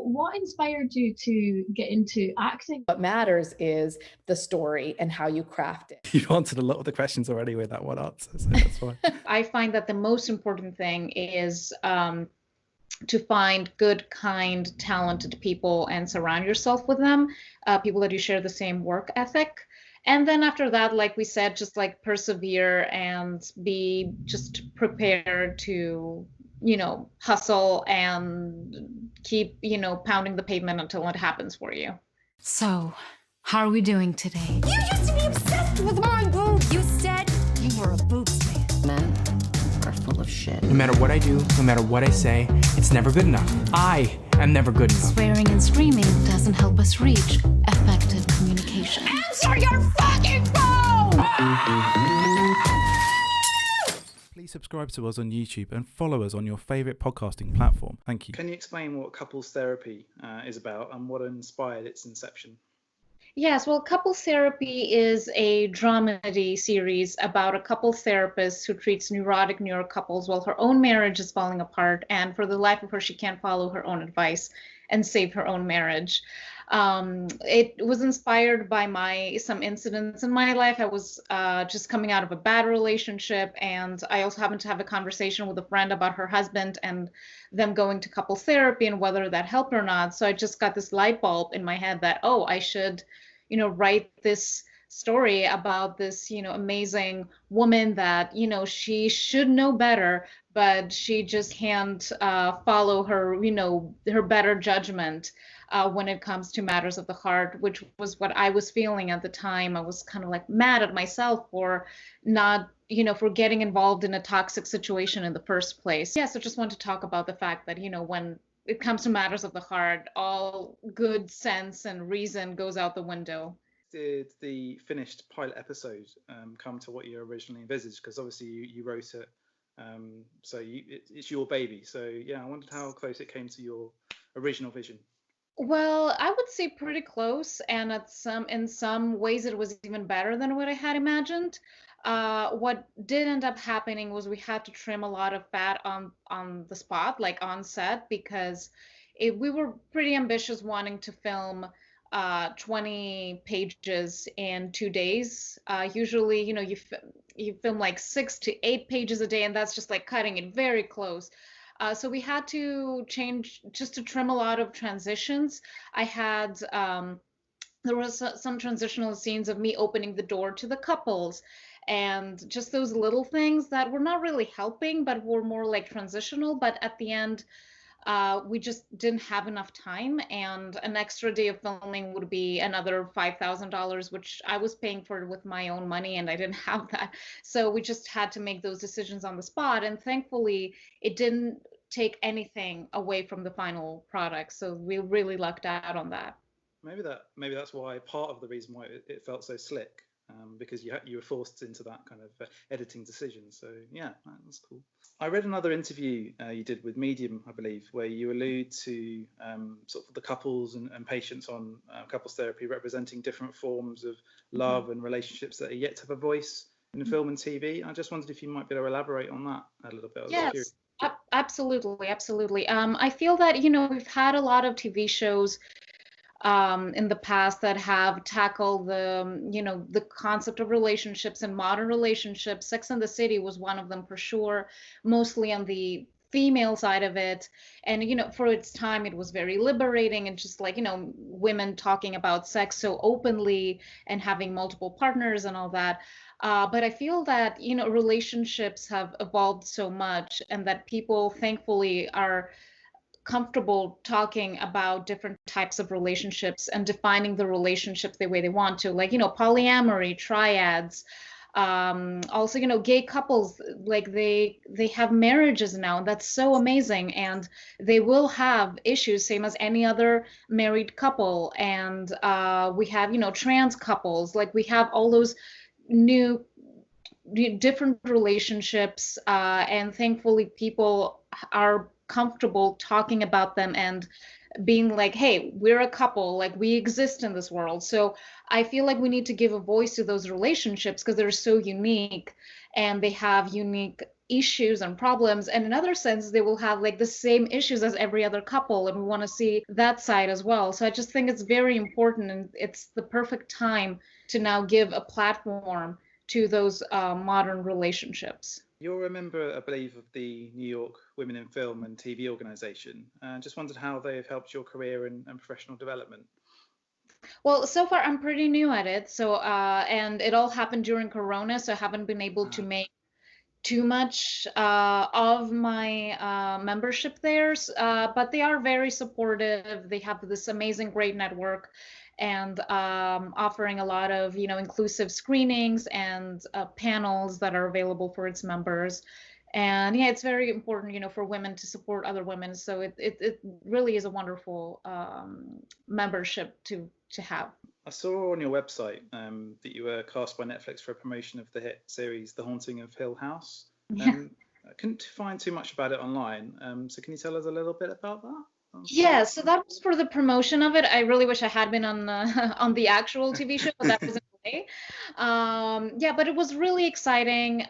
what inspired you to get into acting? What matters is the story and how you craft it. You've answered a lot of the questions already with that one answer, so that's fine. I find that the most important thing is to find good, kind, talented people and surround yourself with them, people that you share the same work ethic. And then after that, like we said, just like persevere and be just prepared to, hustle and keep, pounding the pavement until it happens for you. So, how are we doing today? You used to be obsessed with my boobs. You said you were a boobs man. Men are full of shit. No matter what I do, no matter what I say, it's never good enough. I am never good enough. Swearing and screaming doesn't help us reach effective communication. Answer your fucking phone! Please subscribe to us on YouTube and follow us on your favourite podcasting platform. Thank you. Can you explain what couples therapy is about and what inspired its inception? Yes, well, Couples Therapy is a dramedy series about a couple therapist who treats neurotic New York couples while her own marriage is falling apart, and for the life of her, she can't follow her own advice and save her own marriage. It was inspired by some incidents in my life. I was just coming out of a bad relationship, and I also happened to have a conversation with a friend about her husband and them going to couples therapy and whether that helped or not. So I just got this light bulb in my head that, oh, I should, write this story about this, amazing woman that, she should know better, but she just can't follow her, her better judgment when it comes to matters of the heart, which was what I was feeling at the time. I was kind of like mad at myself for not, for getting involved in a toxic situation in the first place. Yeah, so just want to talk about the fact that, when it comes to matters of the heart, all good sense and reason goes out the window. Did the finished pilot episode come to what you originally envisaged? Because obviously you wrote it, so it's your baby. So yeah, I wondered how close it came to your original vision. Well, I would say pretty close, and in some ways it was even better than what I had imagined. What did end up happening was we had to trim a lot of fat on the spot, like on set, because we were pretty ambitious wanting to film 20 pages in 2 days. Usually, you film like 6 to 8 pages a day, and that's just like cutting it very close. So we had to change just to trim a lot of transitions. I had there was some transitional scenes of me opening the door to the couples, and just those little things that were not really helping, but were more like transitional. But at the end, we just didn't have enough time, and an extra day of filming would be another $5,000, which I was paying for with my own money, and I didn't have that. So we just had to make those decisions on the spot, and thankfully it didn't take anything away from the final product. So we really lucked out on that. Maybe that's why part of the reason why it felt so slick, because you were forced into that kind of editing decision. So yeah, that's cool. I read another interview you did with Medium, I believe, where you allude to sort of the couples and patients on couples therapy representing different forms of love and relationships that are yet to have a voice in film and TV. I just wondered if you might be able to elaborate on that a little bit. Yes, absolutely. I feel that, we've had a lot of TV shows in the past that have tackled the concept of relationships and modern relationships. Sex and the City was one of them for sure, mostly on the female side of it. And, for its time, it was very liberating, and just like, women talking about sex so openly and having multiple partners and all that. But I feel that, relationships have evolved so much, and that people thankfully are comfortable talking about different types of relationships and defining the relationships the way they want to, like, polyamory, triads. Also, gay couples, like they have marriages now, and that's so amazing, and they will have issues same as any other married couple. And we have, trans couples, like we have all those new different relationships, and thankfully people are comfortable talking about them and being like, hey, we're a couple, like we exist in this world. So I feel like we need to give a voice to those relationships because they're so unique, and they have unique issues and problems, and in other sense they will have like the same issues as every other couple, and we want to see that side as well. So I just think it's very important, and it's the perfect time to now give a platform to those modern relationships. You're a member, I believe, of the New York Women in Film and TV organization. Just wondered how they have helped your career and professional development. Well, so far I'm pretty new at it. So, and it all happened during Corona, so I haven't been able to make too much of my membership there. But they are very supportive. They have this amazing, great network, and offering a lot of, inclusive screenings and panels that are available for its members. And yeah, it's very important, for women to support other women. So it really is a wonderful membership to have. I saw on your website that you were cast by Netflix for a promotion of the hit series The Haunting of Hill House. I couldn't find too much about it online. So can you tell us a little bit about that? Yeah, so that was for the promotion of it. I really wish I had been on on the actual TV show, but that wasn't way. Yeah, but it was really exciting.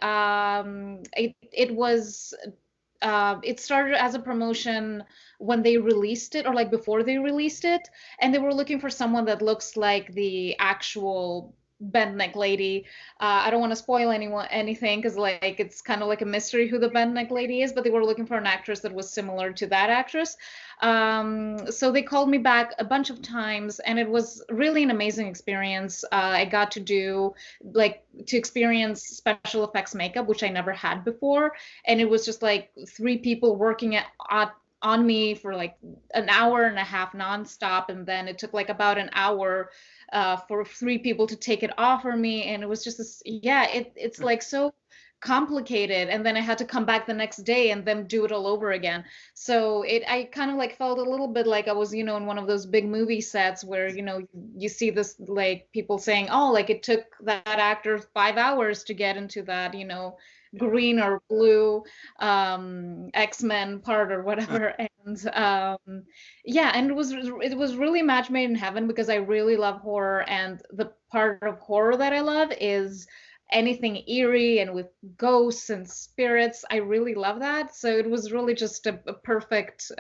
It started as a promotion when they released it, or like before they released it, and they were looking for someone that looks like the actual bent neck lady. I don't want to spoil anything because like it's kind of like a mystery who the bent neck lady is, but they were looking for an actress that was similar to that actress. So they called me back a bunch of times, and it was really an amazing experience. I got to experience special effects makeup, which I never had before, and it was just like 3 people working on me for like an hour and a half nonstop, and then it took like about an hour for 3 people to take it off of me, and it was just this, it's like so complicated, and then I had to come back the next day and then do it all over again. So I kind of like felt a little bit like I was, in one of those big movie sets where, you see this like people saying, oh, like it took that actor 5 hours to get into that, green or blue X-Men part or whatever. And and it was really a match made in heaven, because I really love horror, and the part of horror that I love is anything eerie and with ghosts and spirits. I really love that. So it was really just a perfect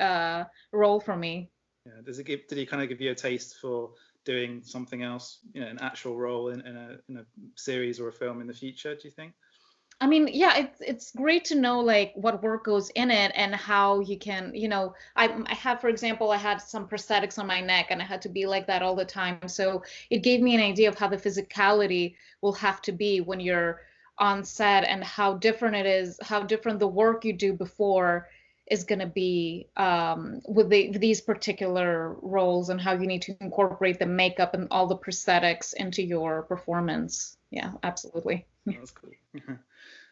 role for me. Yeah. Did he kind of give you a taste for doing something else, an actual role in a series or a film in the future, do you think? I mean, yeah, it's great to know like what work goes in it and how you can, I have, for example, I had some prosthetics on my neck and I had to be like that all the time. So it gave me an idea of how the physicality will have to be when you're on set, and how different it is, how different the work you do before is going to be with these particular roles, and how you need to incorporate the makeup and all the prosthetics into your performance. Yeah, absolutely. That's cool.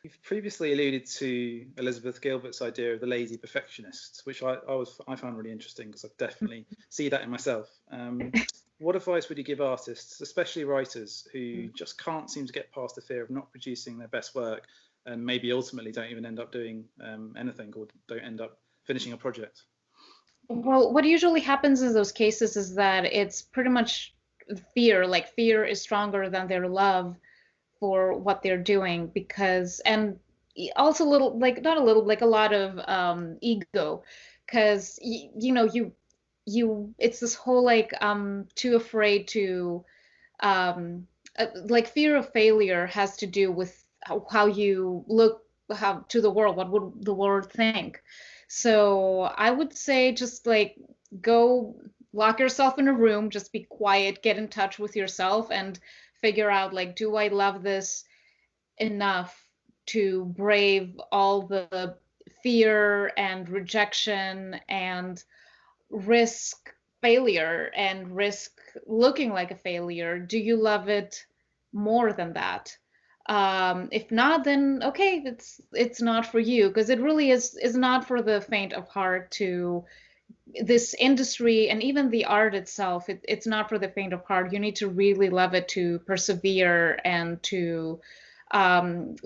You've previously alluded to Elizabeth Gilbert's idea of the lazy perfectionist, which I found really interesting, because I definitely see that in myself. What advice would you give artists, especially writers, who just can't seem to get past the fear of not producing their best work, and maybe ultimately don't even end up doing anything, or don't end up finishing a project? Well, what usually happens in those cases is that it's pretty much fear. Like fear is stronger than their love for what they're doing, because, and also not a little, like a lot of ego, because you it's this whole like too afraid to like fear of failure has to do with how you look to the world. What would the world think? So I would say just like go lock yourself in a room, just be quiet, get in touch with yourself, and figure out like, do I love this enough to brave all the fear and rejection and risk failure and risk looking like a failure? Do you love it more than that? If not, then okay, it's not for you, because it really is not for the faint of heart. To this industry and even the art itself, it's not for the faint of heart. You need to really love it to persevere and to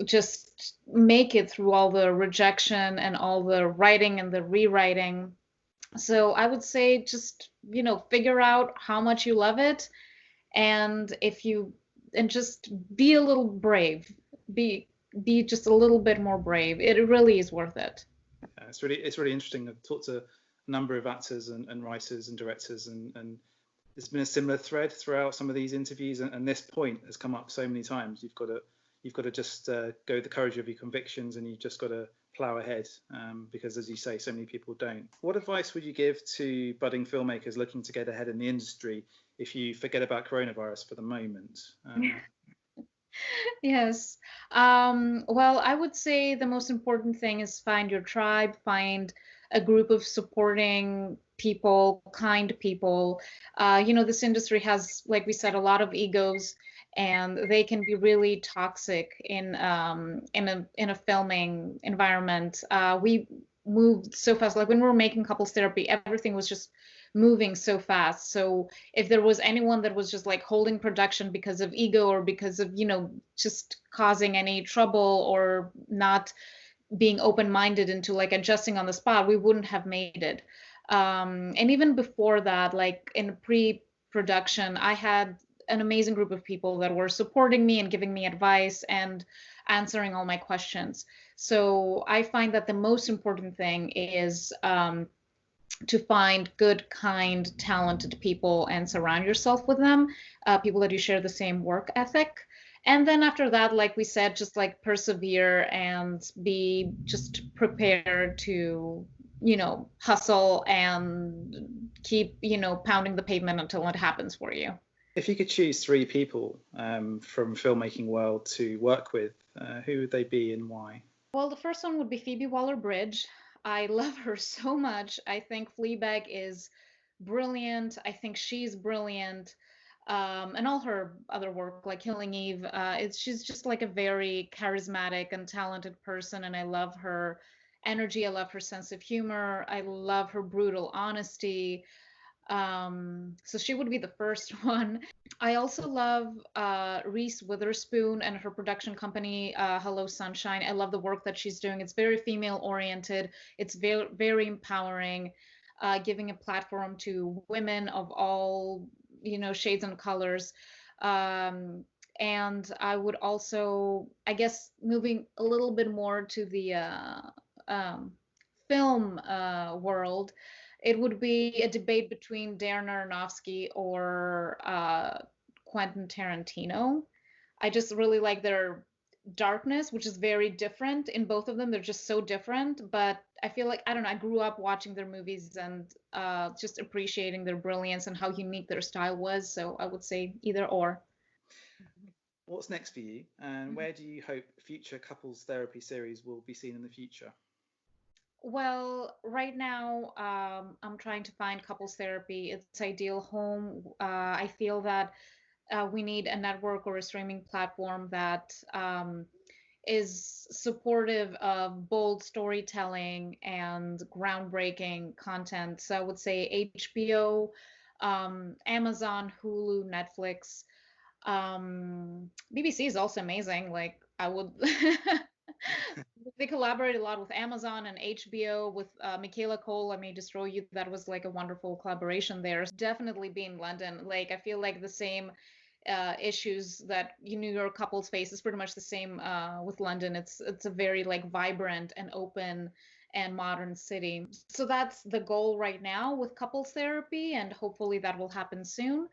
just make it through all the rejection and all the writing and the rewriting. So I would say just, figure out how much you love it, and just be a little brave. be just a little bit more brave. It really is worth it. Yeah, it's really interesting. I've talked to a number of actors and writers and directors, and there's been a similar thread throughout some of these interviews, and this point has come up so many times. You've got to just go with the courage of your convictions, and you've just got to plow ahead, because, as you say, so many people don't. What advice would you give to budding filmmakers looking to get ahead in the industry if you forget about coronavirus for the moment? Yes. Well, I would say the most important thing is find your tribe, find a group of supporting people, kind people. This industry has, like we said, a lot of egos, and they can be really toxic in a filming environment. We moved so fast. Like when we were making couples therapy, everything was just moving so fast. So if there was anyone that was just like holding production because of ego or because of, just causing any trouble or not being open-minded into like adjusting on the spot, we wouldn't have made it. And even before that, like in pre-production, I had an amazing group of people that were supporting me and giving me advice and answering all my questions. So I find that the most important thing is to find good, kind, talented people and surround yourself with them, people that you share the same work ethic. And then after that, like we said, just like persevere and be just prepared to, hustle and keep, pounding the pavement until it happens for you. If you could choose 3 people from filmmaking world to work with, who would they be and why? Well, the first one would be Phoebe Waller-Bridge. I love her so much. I think Fleabag is brilliant. I think she's brilliant. And all her other work, like Killing Eve, she's just like a very charismatic and talented person, and I love her energy. I love her sense of humor. I love her brutal honesty. So she would be the first one. I also love Reese Witherspoon and her production company, Hello Sunshine. I love the work that she's doing. It's very female oriented. It's very, very empowering, giving a platform to women of all, shades and colors. And I would also, I guess, moving a little bit more to the film world, it would be a debate between Darren Aronofsky or Quentin Tarantino. I just really like their darkness, which is very different in both of them. They're just so different, but I feel like, I don't know, I grew up watching their movies and just appreciating their brilliance and how unique their style was. So I would say either or. What's next for you, and where do you hope future couples therapy series will be seen in the future? Well, right now, I'm trying to find couples therapy its ideal home. I feel that we need a network or a streaming platform that is supportive of bold storytelling and groundbreaking content. So I would say HBO, Amazon, Hulu, Netflix. BBC is also amazing. Like I would. They collaborate a lot with Amazon and HBO with Michaela Cole, I May Destroy You. That was like a wonderful collaboration there. Definitely be in London. Like I feel like the same issues that New York couples face is pretty much the same with London. It's a very like vibrant and open and modern city. So that's the goal right now with couples therapy, and hopefully that will happen soon.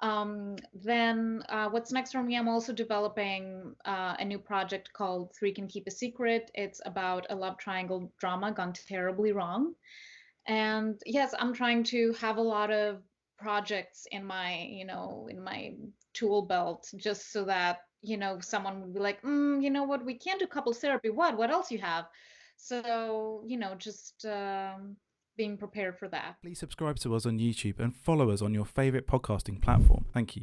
Then what's next for me? I'm also developing a new project called Three Can Keep a Secret. It's about a love triangle drama gone terribly wrong. And yes, I'm trying to have a lot of projects in my, in my tool belt, just so that, someone would be like, you know what, we can't do couples therapy. What else you have? So, just being prepared for that. Please subscribe to us on YouTube and follow us on your favorite podcasting platform. Thank you.